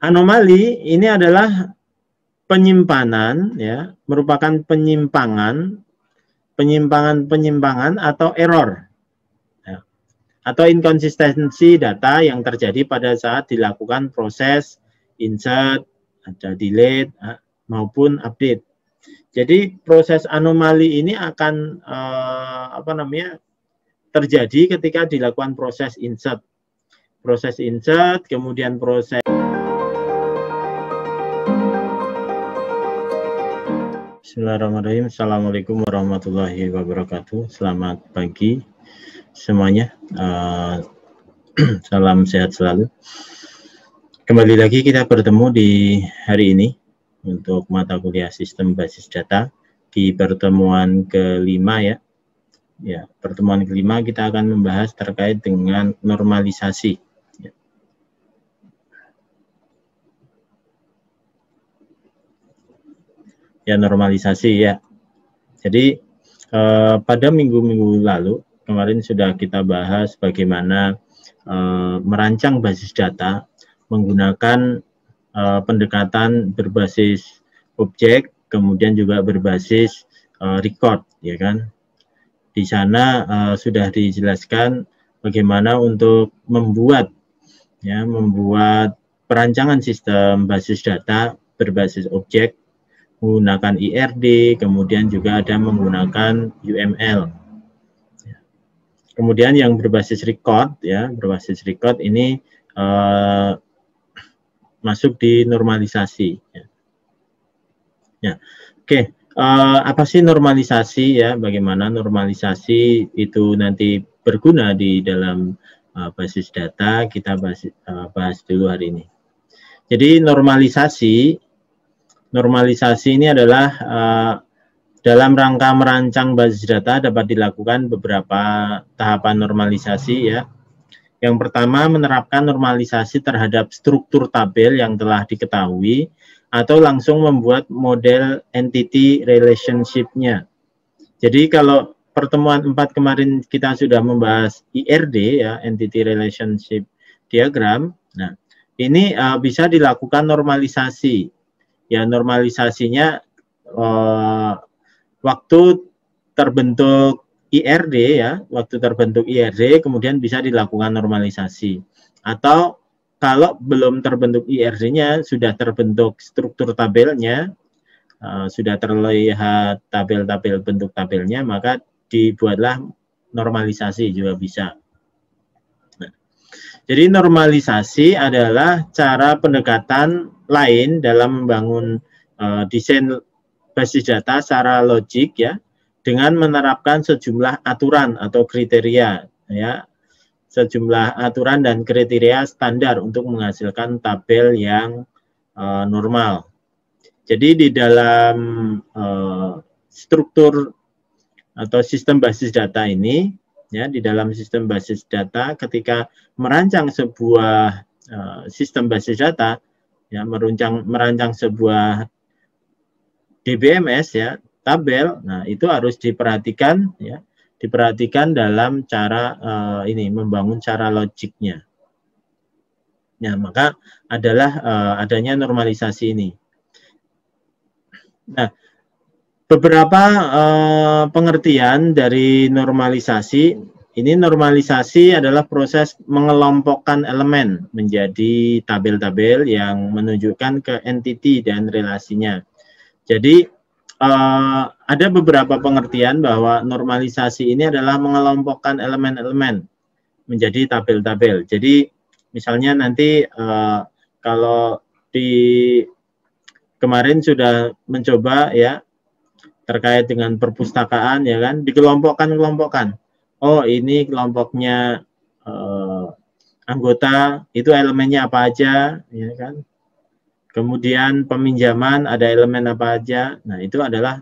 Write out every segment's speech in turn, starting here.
Anomali ini adalah penyimpanan, ya, merupakan penyimpangan atau error, ya, atau inkonsistensi data yang terjadi pada saat dilakukan proses insert, ada delete, maupun update. Jadi proses anomali ini akan terjadi ketika dilakukan proses insert, kemudian proses. Bismillahirrahmanirrahim. Assalamualaikum warahmatullahi wabarakatuh. Selamat pagi semuanya. Salam sehat selalu. Kembali lagi kita bertemu di hari ini untuk mata kuliah sistem basis data di pertemuan kelima, ya. Ya, pertemuan kelima kita akan membahas terkait dengan normalisasi. Ya, normalisasi, ya. Jadi pada minggu-minggu lalu kemarin sudah kita bahas bagaimana merancang basis data menggunakan pendekatan berbasis objek, kemudian juga berbasis record, ya kan. Di sana sudah dijelaskan bagaimana untuk membuat perancangan sistem basis data berbasis objek menggunakan IRD, kemudian juga ada menggunakan UML. Kemudian yang berbasis record, ya, berbasis record ini masuk di normalisasi. Ya, oke. Apa sih normalisasi, ya? Bagaimana normalisasi itu nanti berguna di dalam basis data? Kita bahas dulu hari ini. Jadi normalisasi ini adalah dalam rangka merancang basis data dapat dilakukan beberapa tahapan normalisasi, ya. Yang pertama, menerapkan normalisasi terhadap struktur tabel yang telah diketahui atau langsung membuat model entity relationship-nya. Jadi kalau pertemuan 4 kemarin kita sudah membahas IRD, ya, entity relationship diagram. Nah, ini bisa dilakukan normalisasi. Ya, normalisasinya waktu terbentuk IRD, ya, kemudian bisa dilakukan normalisasi. Atau kalau belum terbentuk IRD-nya, sudah terbentuk struktur tabelnya, sudah terlihat tabel-tabel bentuk tabelnya, maka dibuatlah normalisasi juga bisa. Nah, jadi normalisasi adalah cara pendekatan lain dalam membangun desain basis data secara logik, ya, dengan menerapkan sejumlah aturan atau kriteria, ya, sejumlah aturan dan kriteria standar untuk menghasilkan tabel yang normal. Jadi di dalam struktur atau sistem basis data ini, ya, di dalam sistem basis data ketika merancang sebuah sistem basis data, ya, merancang sebuah DBMS, ya, tabel, nah itu harus diperhatikan, ya, dalam cara ini membangun cara logiknya. Ya, maka adalah adanya normalisasi ini. Nah, beberapa pengertian dari normalisasi. Ini normalisasi adalah proses mengelompokkan elemen menjadi tabel-tabel yang menunjukkan ke entity dan relasinya. Jadi ada beberapa pengertian bahwa normalisasi ini adalah mengelompokkan elemen-elemen menjadi tabel-tabel. Jadi misalnya nanti kalau di kemarin sudah mencoba, ya, terkait dengan perpustakaan, ya kan, dikelompokkan. Oh, ini kelompoknya anggota, itu elemennya apa aja, ya kan. Kemudian peminjaman ada elemen apa aja. Nah, itu adalah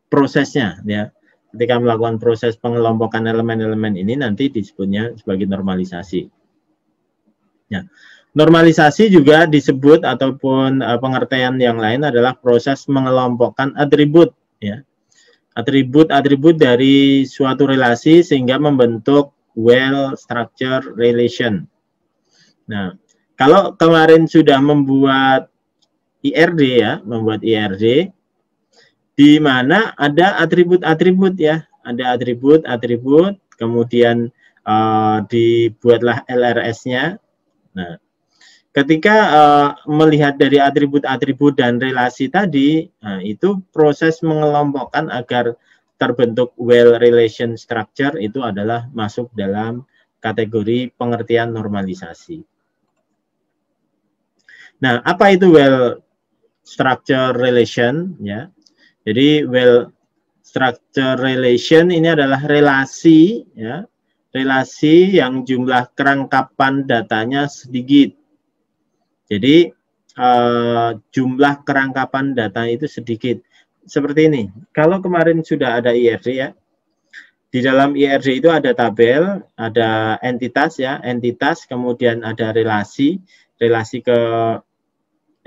prosesnya, ya. Ketika melakukan proses pengelompokan elemen-elemen ini nanti disebutnya sebagai normalisasi. Ya. Normalisasi juga disebut ataupun pengertian yang lain adalah proses mengelompokkan atribut, ya. Atribut-atribut dari suatu relasi sehingga membentuk well structured relation. Nah, Kalau kemarin sudah membuat IRD ya, membuat IRD, di mana ada atribut-atribut ya, ada atribut-atribut, kemudian dibuatlah LRS-nya. Nah, ketika melihat dari atribut-atribut dan relasi tadi, nah, itu proses mengelompokkan agar terbentuk well relation structure itu adalah masuk dalam kategori pengertian normalisasi. Nah, apa itu well structure relation ya? Jadi well structure relation ini adalah relasi ya, relasi yang jumlah kerangkapan datanya sedikit. Jadi jumlah kerangkapan data itu sedikit. Seperti ini. Kalau kemarin sudah ada IRD ya, di dalam IRD itu ada tabel, ada entitas ya, entitas, kemudian ada relasi ke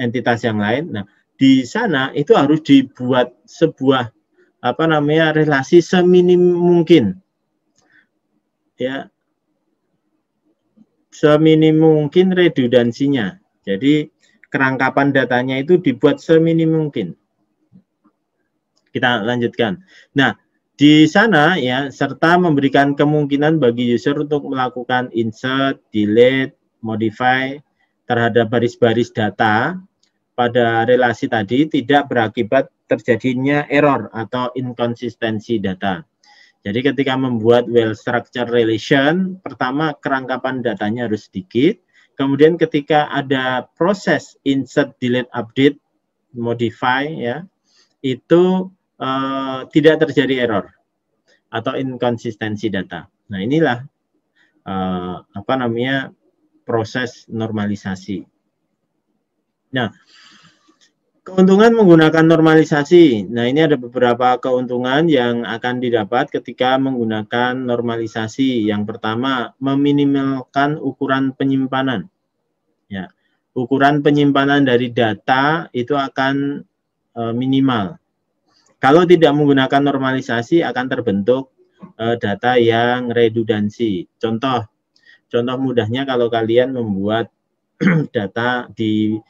entitas yang lain. Nah, di sana itu harus dibuat sebuah relasi seminim mungkin. Ya. Seminim mungkin redundansinya. Jadi kerangkapan datanya itu dibuat seminim mungkin. Kita lanjutkan. Nah, di sana ya serta memberikan kemungkinan bagi user untuk melakukan insert, delete, modify terhadap baris-baris data pada relasi tadi tidak berakibat terjadinya error atau inkonsistensi data. Jadi ketika membuat well structure relation, pertama kerangkapan datanya harus sedikit, kemudian ketika ada proses insert, delete, update, modify ya, itu tidak terjadi error atau inkonsistensi data. Nah, inilah proses normalisasi. Nah, keuntungan menggunakan normalisasi. Nah, ini ada beberapa keuntungan yang akan didapat ketika menggunakan normalisasi. Yang pertama, meminimalkan ukuran penyimpanan. Ya, ukuran penyimpanan dari data itu akan minimal. Kalau tidak menggunakan normalisasi akan terbentuk data yang redundansi. Contoh mudahnya kalau kalian membuat data di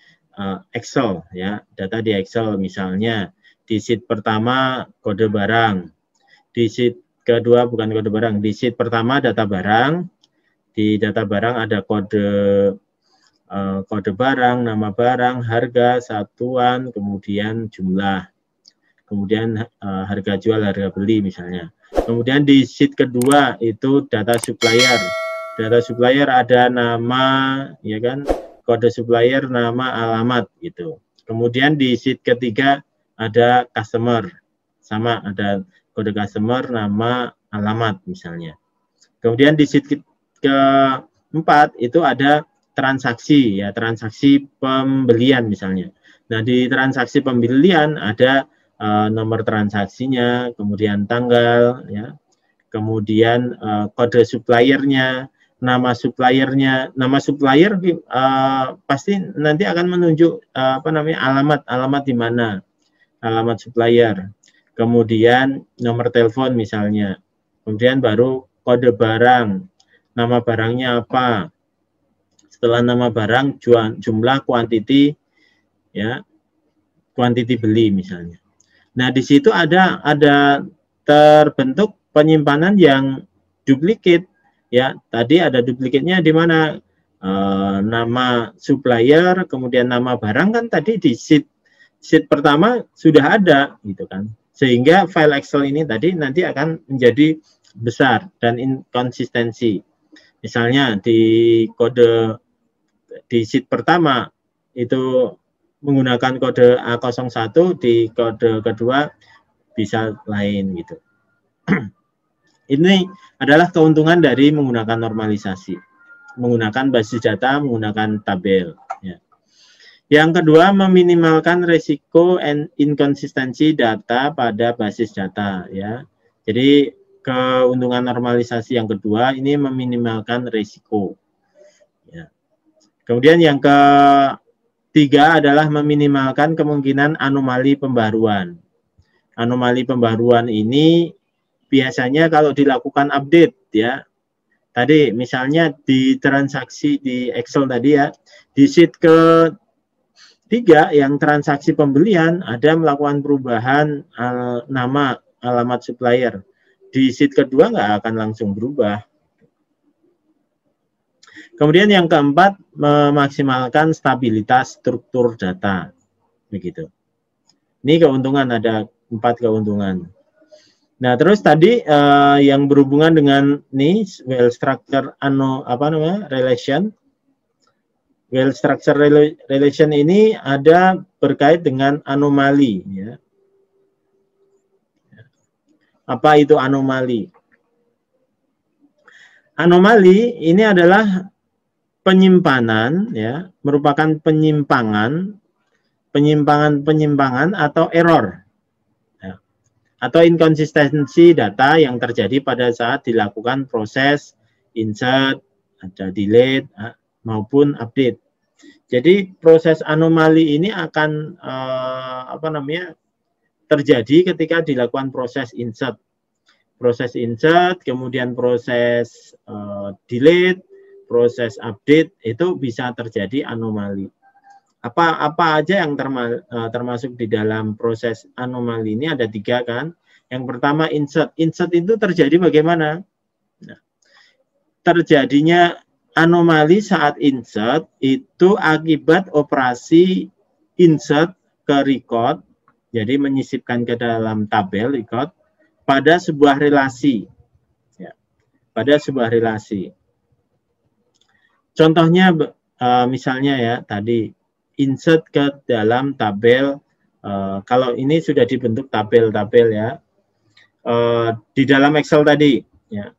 Excel ya, data di Excel misalnya di sheet pertama kode barang, di sheet kedua bukan kode barang, di sheet pertama data barang, di data barang ada kode barang, nama barang, harga, satuan, kemudian jumlah, kemudian harga jual, harga beli misalnya. Kemudian di sheet kedua itu data supplier. Data supplier ada nama, ya kan, kode supplier, nama, alamat gitu. Kemudian di sheet ketiga ada customer, sama ada kode customer, nama, alamat misalnya. Kemudian di sheet keempat itu ada transaksi ya, transaksi pembelian misalnya. Nah, di transaksi pembelian ada nomor transaksinya, kemudian tanggal ya, kemudian kode suppliernya, nama suppliernya. Nama supplier pasti nanti akan menunjuk alamat di mana, alamat supplier. Kemudian nomor telepon misalnya. Kemudian baru kode barang, nama barangnya apa. Setelah nama barang, jumlah kuantiti ya, kuantiti beli misalnya. Nah, di situ ada terbentuk penyimpanan yang duplikat ya. Tadi ada duplikatnya di mana nama supplier, kemudian nama barang kan tadi di sheet pertama sudah ada gitu kan. Sehingga file Excel ini tadi nanti akan menjadi besar dan inkonsistensi. Misalnya di sheet pertama itu menggunakan kode A01, di kode kedua bisa lain gitu. Ini adalah keuntungan dari menggunakan normalisasi, menggunakan basis data, menggunakan tabel. Ya. Yang kedua, meminimalkan risiko inkonsistensi data pada basis data. Ya. Jadi keuntungan normalisasi yang kedua ini meminimalkan risiko. Ya. Kemudian yang ketiga adalah meminimalkan kemungkinan anomali pembaruan. Anomali pembaruan ini biasanya kalau dilakukan update ya, tadi misalnya di transaksi di Excel tadi ya, di sheet ketiga yang transaksi pembelian ada melakukan perubahan nama alamat supplier. Di sheet kedua nggak akan langsung berubah. Kemudian yang keempat, memaksimalkan stabilitas struktur data. Begitu. Ini keuntungan, ada 4 keuntungan. Nah, terus tadi yang berhubungan dengan nih well structure relation. Well structure relation ini ada berkait dengan anomali ya. Apa itu anomali? Anomali ini adalah penyimpanan ya, merupakan penyimpangan atau error ya, atau inkonsistensi data yang terjadi pada saat dilakukan proses insert, ada delete maupun update. Jadi proses anomali ini akan terjadi ketika dilakukan proses insert, kemudian proses delete, proses update, itu bisa terjadi anomali. Apa aja yang termasuk di dalam proses anomali ini? Ada 3 kan. Yang pertama insert. Insert itu terjadi bagaimana? Nah, terjadinya anomali saat insert itu akibat operasi insert ke record, jadi menyisipkan ke dalam tabel record pada sebuah relasi. Ya, pada sebuah relasi. Contohnya misalnya ya tadi insert ke dalam tabel, kalau ini sudah dibentuk tabel-tabel ya, di dalam Excel tadi ya.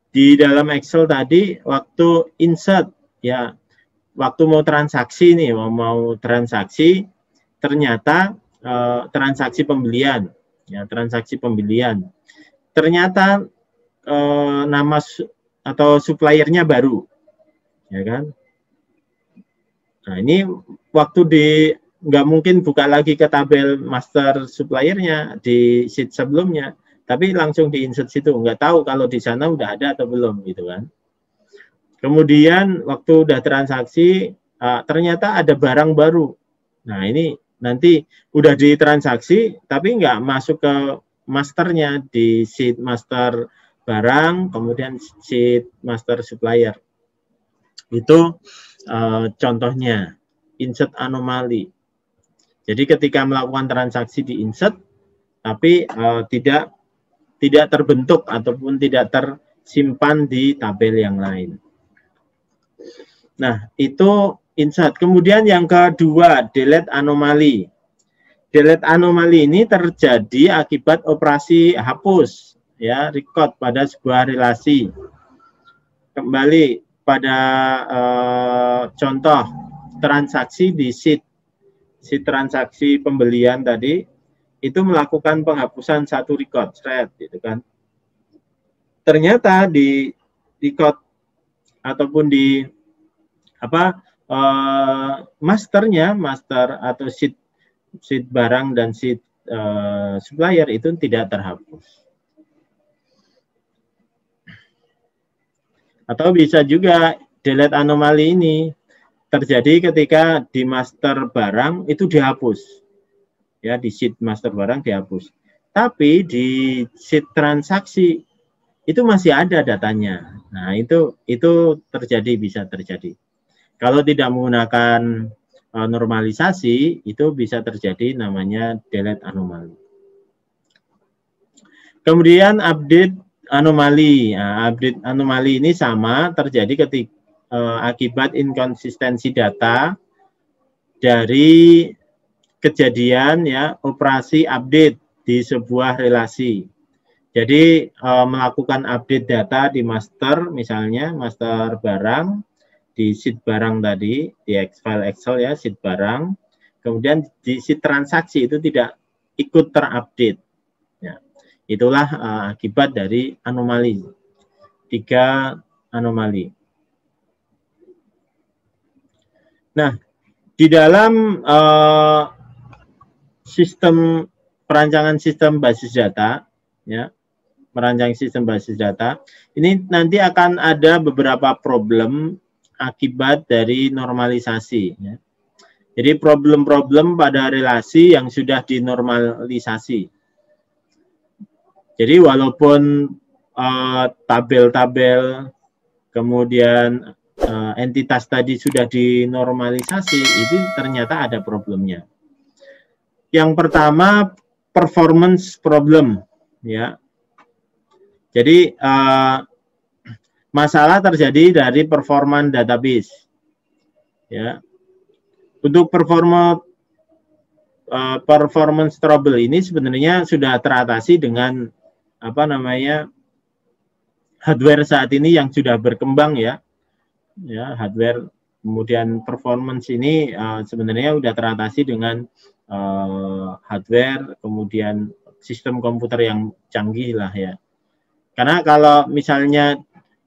Di dalam Excel tadi waktu insert ya, waktu mau transaksi nih, mau transaksi ternyata transaksi pembelian ya, transaksi pembelian. Ternyata nama atau suppliernya baru. Ya kan? Nah, ini waktu nggak mungkin buka lagi ke tabel master suppliernya di sheet sebelumnya, tapi langsung di insert situ, nggak tahu kalau di sana udah ada atau belum gitu kan. Kemudian waktu udah transaksi ternyata ada barang baru. Nah, ini nanti udah ditransaksi tapi nggak masuk ke masternya di sheet master barang, kemudian sheet master supplier. Itu contohnya insert anomali. Jadi ketika melakukan transaksi di insert, tapi tidak terbentuk ataupun tidak tersimpan di tabel yang lain. Nah, itu insert. Kemudian yang kedua, delete anomali. Delete anomali ini terjadi akibat operasi hapus, ya, record pada sebuah relasi. Kembali pada contoh transaksi di sheet transaksi pembelian tadi, itu melakukan penghapusan satu record, gitu kan. Ternyata di record ataupun di masternya, master atau sheet barang dan sheet supplier itu tidak terhapus. Atau bisa juga delete anomali ini terjadi ketika di master barang itu dihapus. Ya, di sheet master barang dihapus. Tapi di sheet transaksi itu masih ada datanya. Nah, itu terjadi, bisa terjadi. Kalau tidak menggunakan normalisasi, itu bisa terjadi namanya delete anomali. Kemudian update anomali. Nah, update anomali ini sama terjadi ketika akibat inkonsistensi data dari kejadian ya operasi update di sebuah relasi. Jadi melakukan update data di master, misalnya master barang di sheet barang tadi, di file Excel ya, sheet barang. Kemudian di sheet transaksi itu tidak ikut terupdate. Ya. Itulah akibat dari anomali. 3 anomali. Nah, di dalam sistem perancangan sistem basis data, ya, merancang sistem basis data. Ini nanti akan ada beberapa problem akibat dari normalisasi. Ya. Jadi problem-problem pada relasi yang sudah dinormalisasi. Jadi walaupun tabel-tabel, kemudian entitas tadi sudah dinormalisasi, itu ternyata ada problemnya. Yang pertama, performance problem, ya. Jadi masalah terjadi dari performance database, ya. Untuk performance trouble ini sebenarnya sudah teratasi dengan hardware saat ini yang sudah berkembang, ya. Hardware, kemudian performance ini sebenarnya sudah teratasi dengan hardware, kemudian sistem komputer yang canggih lah, ya. Karena kalau misalnya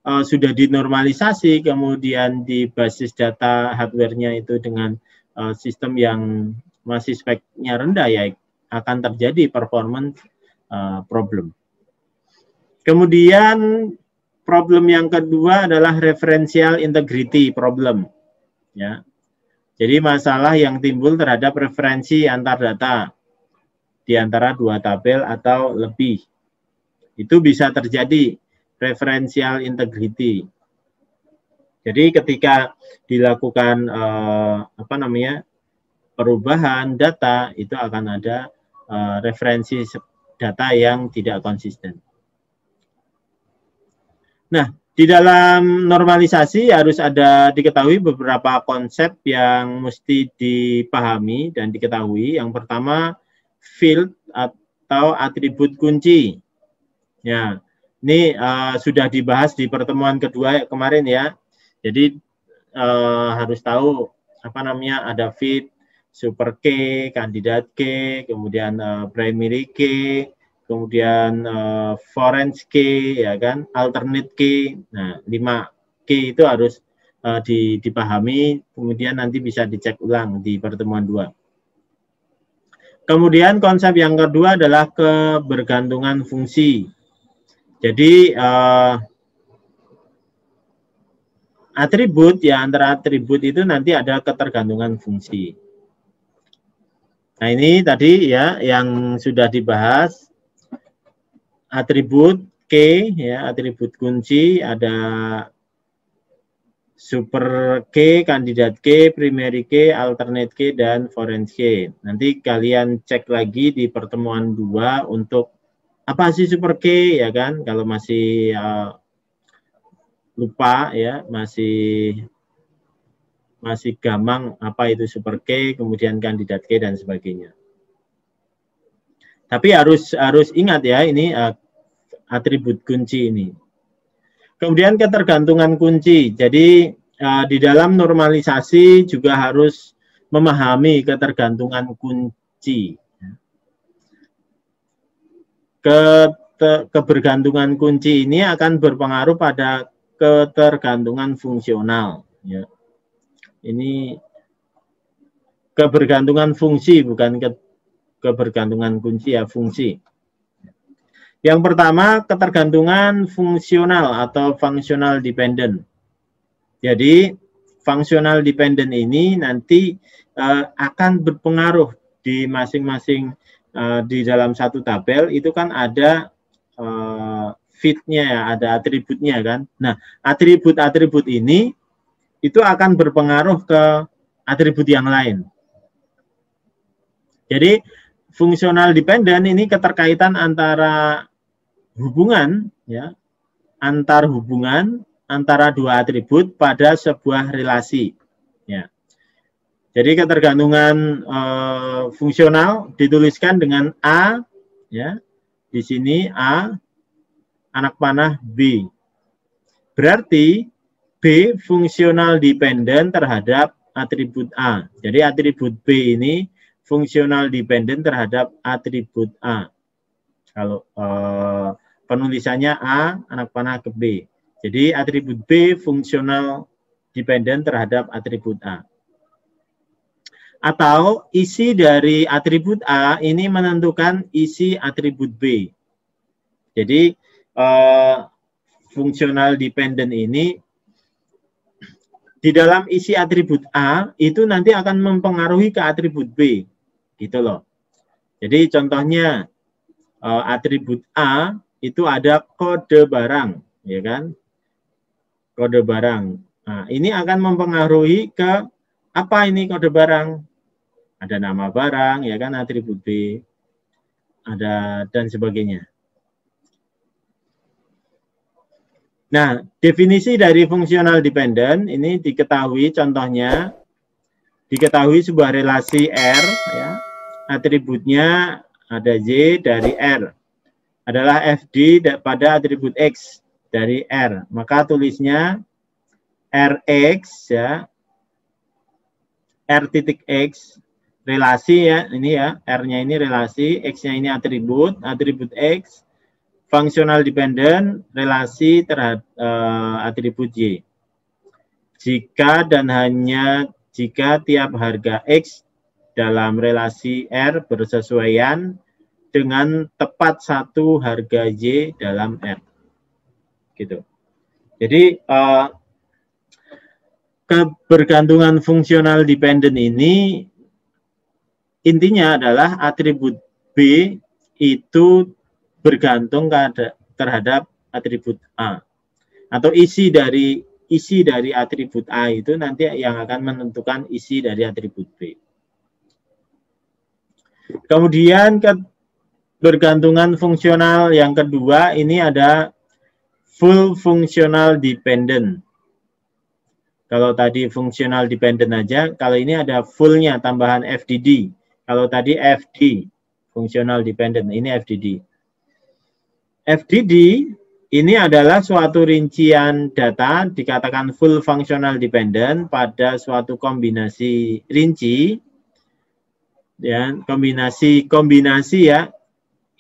sudah dinormalisasi, kemudian di basis data hardware-nya itu dengan sistem yang masih speknya rendah, ya akan terjadi performance problem. Kemudian problem yang kedua adalah referential integrity problem, ya. Jadi masalah yang timbul terhadap referensi antar data di antara dua tabel atau lebih. Itu bisa terjadi referential integrity. Jadi ketika dilakukan perubahan data, itu akan ada referensi data yang tidak konsisten. Nah, di dalam normalisasi harus diketahui beberapa konsep yang mesti dipahami dan diketahui. Yang pertama, field atau atribut kunci. Ya, ini sudah dibahas di pertemuan kedua kemarin, ya. Jadi harus tahu ada feed, super key, candidate key, kemudian primary key, kemudian foreign key, ya kan, alternate key. Nah, 5 key itu harus dipahami, kemudian nanti bisa dicek ulang di pertemuan 2. Kemudian konsep yang kedua adalah kebergantungan fungsi. Jadi atribut, ya, antara atribut itu nanti ada ketergantungan fungsi. Nah, ini tadi, ya, yang sudah dibahas. Atribut key, ya, atribut kunci, ada super key, candidate key, primary key, alternate key, dan foreign key. Nanti kalian cek lagi di pertemuan 2 untuk apa sih super key, ya kan? Kalau masih lupa, ya, masih gamang apa itu super key, kemudian candidate key dan sebagainya. Tapi harus ingat, ya, ini atribut kunci ini. Kemudian ketergantungan kunci. Jadi di dalam normalisasi juga harus memahami ketergantungan kunci. Kebergantungan kunci ini akan berpengaruh pada ketergantungan fungsional, ya. Ini kebergantungan fungsi, bukan kebergantungan kunci, ya, fungsi. Yang pertama, ketergantungan fungsional atau functional dependent. Jadi, functional dependent ini nanti akan berpengaruh di masing-masing di dalam satu tabel, itu kan ada feed-nya, ya, ada atributnya, kan. Nah, atribut-atribut ini itu akan berpengaruh ke atribut yang lain. Jadi, functional dependent ini keterkaitan antara hubungan, ya, antar hubungan antara dua atribut pada sebuah relasi, ya. Jadi ketergantungan fungsional dituliskan dengan A, ya, di sini A anak panah B. Berarti B fungsional dependent terhadap atribut A. Jadi atribut B ini fungsional dependent terhadap atribut A. Kalau penulisannya A anak panah ke B. Jadi atribut B fungsional dependent terhadap atribut A. Atau isi dari atribut A ini menentukan isi atribut B. Jadi fungsional dependent ini di dalam isi atribut A itu nanti akan mempengaruhi ke atribut B, gitu loh. Jadi contohnya atribut A itu ada kode barang, ya kan? Kode barang. Nah, ini akan mempengaruhi ke apa ini kode barang? Ada nama barang, ya kan? Atribut B, ada dan sebagainya. Nah, definisi dari fungsional dependent ini diketahui, contohnya diketahui sebuah relasi R, ya, atributnya ada Y dari R, adalah FD pada atribut X dari R. Maka tulisnya Rx, ya, R titik X, relasi ya, ini ya, R-nya ini relasi, X-nya ini atribut X, fungsional dependent relasi terhadap atribut Y. Jika dan hanya jika tiap harga X dalam relasi R bersesuaian dengan tepat satu harga Y dalam R. Gitu. Jadi kebergantungan fungsional dependent ini intinya adalah atribut B itu bergantung terhadap atribut A, atau isi dari atribut A itu nanti yang akan menentukan isi dari atribut B. Kemudian kebergantungan fungsional yang kedua ini ada full functional dependent. Kalau tadi fungsional dependent aja, kalau ini ada fullnya tambahan FDD. Kalau tadi FD, functional dependent, ini FDD. FDD ini adalah suatu rincian data dikatakan full functional dependent pada suatu kombinasi rinci, ya, kombinasi ya.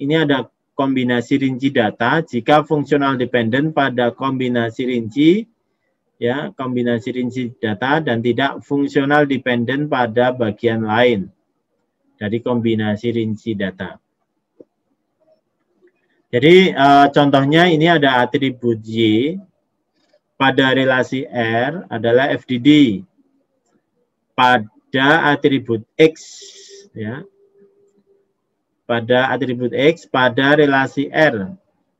Ini ada kombinasi rinci data jika functional dependent pada kombinasi rinci, ya, kombinasi rinci data dan tidak functional dependent pada bagian lain dari kombinasi rinci data. Jadi contohnya ini ada atribut Y pada relasi R adalah FDD pada atribut X, ya, pada atribut X pada relasi R.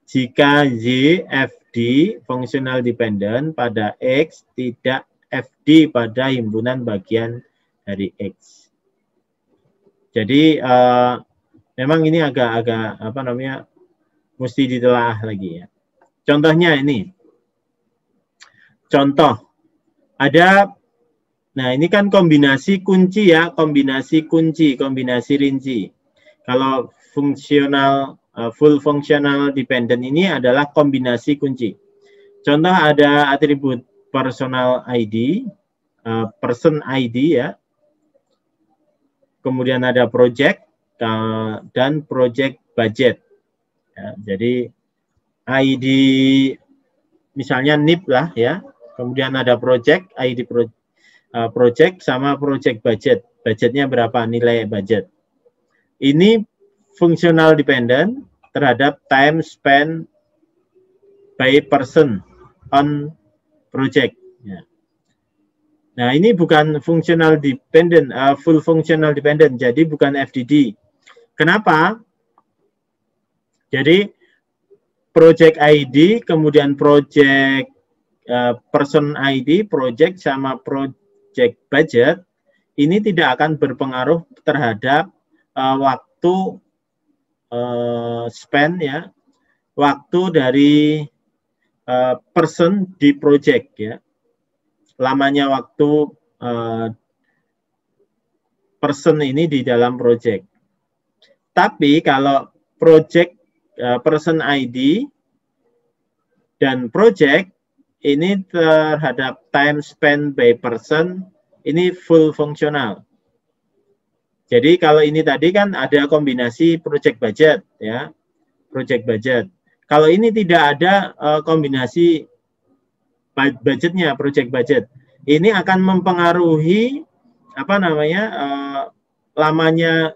Jika Y FD functional dependent pada X tidak FD pada himpunan bagian dari X. Jadi memang ini agak apa namanya, mesti ditelaah lagi ya. Contohnya ini. Contoh. Ada, nah ini kan kombinasi kunci ya, kombinasi kunci, kombinasi rinci. Kalau fungsional, full functional dependent ini adalah kombinasi kunci. Contoh ada atribut personal ID, person ID ya. Kemudian ada project dan project budget. Ya, jadi ID misalnya NIP lah ya, kemudian ada project, ID project sama project budget. Budgetnya berapa, nilai budget. Ini functional dependent terhadap time spent by person on project. Ya. Nah ini bukan functional dependent, full functional dependent, jadi bukan FDD. Kenapa? Jadi project ID, kemudian project person ID, project sama project budget, ini tidak akan berpengaruh terhadap waktu spend ya, waktu dari person di project ya, lamanya waktu person ini di dalam project. Tapi kalau project person ID dan project ini terhadap time spent by person ini full fungsional. Jadi kalau ini tadi kan ada kombinasi project budget ya, project budget. Kalau ini tidak ada kombinasi budgetnya, project budget, ini akan mempengaruhi apa namanya lamanya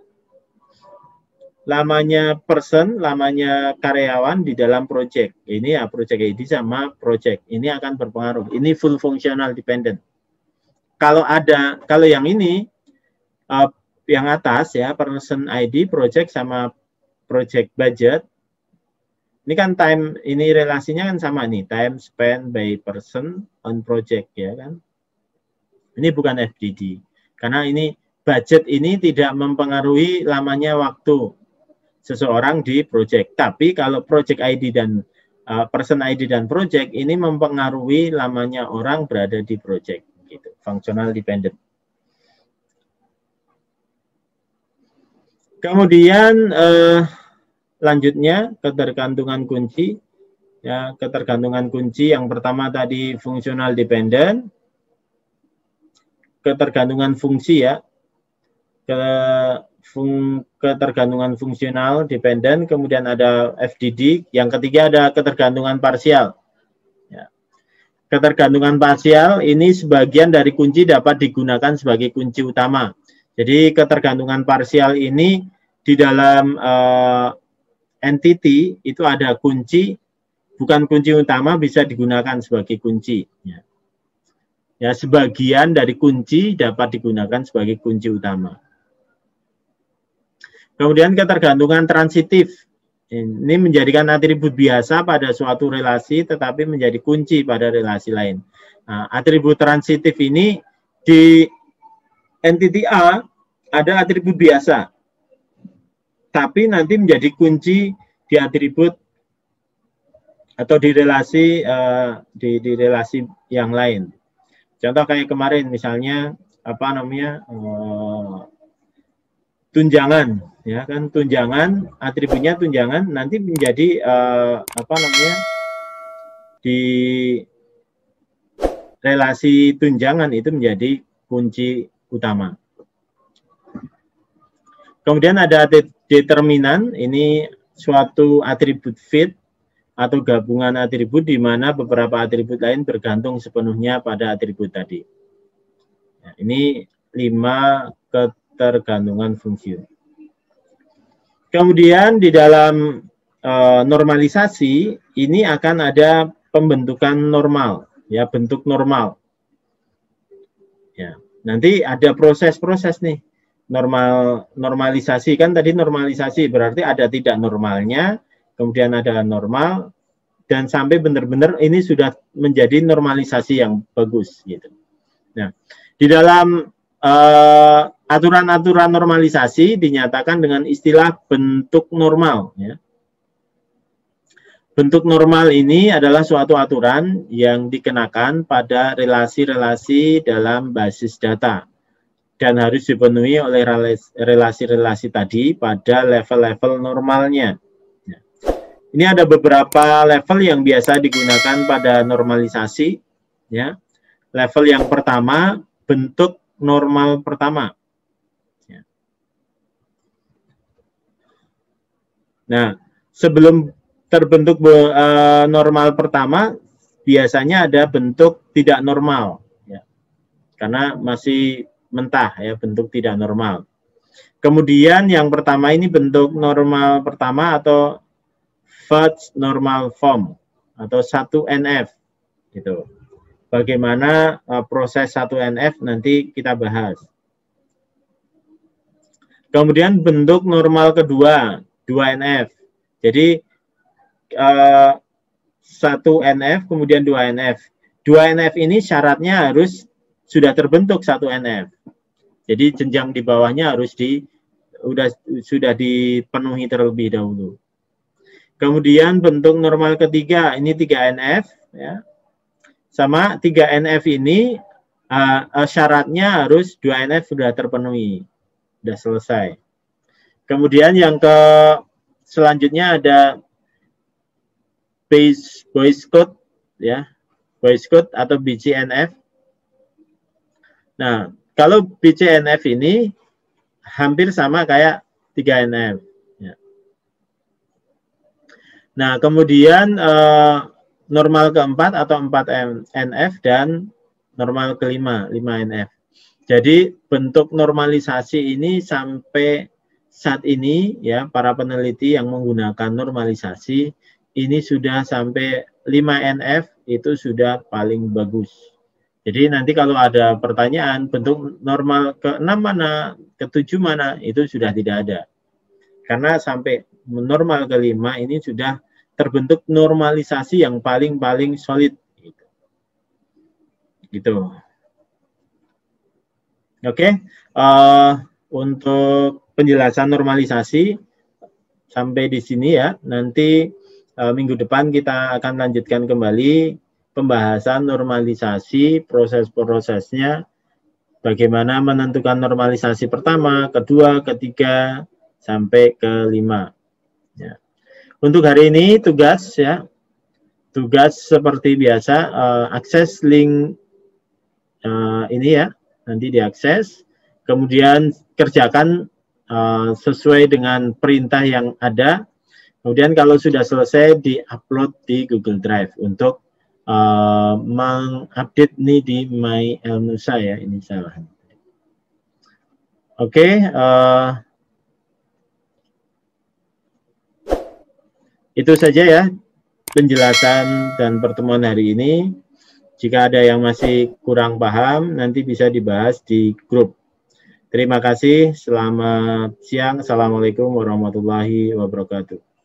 lamanya person, lamanya karyawan di dalam project. Ini ya project ID sama project. Ini akan berpengaruh. Ini full functional dependent. Kalau yang ini yang atas ya, person ID, project sama project budget. Ini kan time, ini relasinya kan sama nih, time spent by person on project ya kan. Ini bukan FDD. Karena ini budget ini tidak mempengaruhi lamanya waktu seseorang di project. Tapi kalau project ID dan person ID dan project ini mempengaruhi lamanya orang berada di project. Gitu. Functional dependent. Kemudian lanjutnya ketergantungan kunci. Ya, ketergantungan kunci yang pertama tadi functional dependent. Ketergantungan fungsi ya. Ketergantungan fungsional dependent, kemudian ada FDD, yang ketiga ada ketergantungan parsial. Ya. Ketergantungan parsial ini sebagian dari kunci dapat digunakan sebagai kunci utama. Jadi ketergantungan parsial ini di dalam entity itu ada kunci, bukan kunci utama, bisa digunakan sebagai kunci. Ya. Ya, sebagian dari kunci dapat digunakan sebagai kunci utama. Kemudian ketergantungan transitif. Ini menjadikan atribut biasa pada suatu relasi tetapi menjadi kunci pada relasi lain. Nah, atribut transitif ini di entity A ada atribut biasa. Tapi nanti menjadi kunci di atribut atau di relasi relasi yang lain. Contoh kayak kemarin misalnya apa namanya? Tunjangan, ya kan, tunjangan, atributnya tunjangan nanti menjadi apa namanya, di relasi tunjangan itu menjadi kunci utama. Kemudian ada determinan, ini suatu atribut fit atau gabungan atribut di mana beberapa atribut lain bergantung sepenuhnya pada atribut tadi. Nah, ini 5 ketergantungan fungsi. Kemudian di dalam normalisasi ini akan ada pembentukan normal, ya, bentuk normal. Ya, nanti ada proses-proses nih. Normalisasi kan tadi normalisasi berarti ada tidak normalnya, kemudian ada normal dan sampai benar-benar ini sudah menjadi normalisasi yang bagus gitu. Nah, di dalam aturan-aturan normalisasi dinyatakan dengan istilah bentuk normal. Ya. Bentuk normal ini adalah suatu aturan yang dikenakan pada relasi-relasi dalam basis data dan harus dipenuhi oleh relasi-relasi tadi pada level-level normalnya. Ya. Ini ada beberapa level yang biasa digunakan pada normalisasi. Ya. Level yang pertama, bentuk normal pertama. Ya. Nah, sebelum terbentuk normal pertama, biasanya ada bentuk tidak normal, ya. Karena masih mentah ya, bentuk tidak normal. Kemudian yang pertama ini bentuk normal pertama atau first normal form atau 1NF gitu. Bagaimana proses 1NF nanti kita bahas. Kemudian bentuk normal kedua, 2NF. Jadi 1NF kemudian 2NF. 2NF ini syaratnya harus sudah terbentuk 1NF. Jadi jenjang di bawahnya harus sudah dipenuhi terlebih dahulu. Kemudian bentuk normal ketiga ini 3NF ya. Sama 3NF ini syaratnya harus 2NF sudah terpenuhi, sudah selesai. Kemudian yang selanjutnya ada Boyce code ya, Boyce code atau BCNF. Nah, kalau BCNF ini hampir sama kayak 3NF. Ya. Nah, kemudian normal keempat atau 4NF dan normal kelima 5NF. Jadi bentuk normalisasi ini sampai saat ini ya para peneliti yang menggunakan normalisasi ini sudah sampai 5 NF itu sudah paling bagus. Jadi nanti kalau ada pertanyaan bentuk normal ke-6 mana, ke-7 mana, itu sudah tidak ada. Karena sampai normal ke-5 ini sudah terbentuk normalisasi yang paling solid. Gitu. Oke, untuk penjelasan normalisasi sampai di sini ya. Nanti minggu depan kita akan lanjutkan kembali pembahasan normalisasi, proses-prosesnya, bagaimana menentukan normalisasi pertama, kedua, ketiga, sampai ke-5. Ya. Untuk hari ini tugas ya, tugas seperti biasa, akses link ini ya, nanti diakses, kemudian kerjakan sesuai dengan perintah yang ada, kemudian kalau sudah selesai di-upload di Google Drive untuk mengupdate nih di My Elnusa ya, ini salah. Oke, itu saja ya penjelasan dan pertemuan hari ini. Jika ada yang masih kurang paham, nanti bisa dibahas di grup. Terima kasih, selamat siang. Assalamualaikum warahmatullahi wabarakatuh.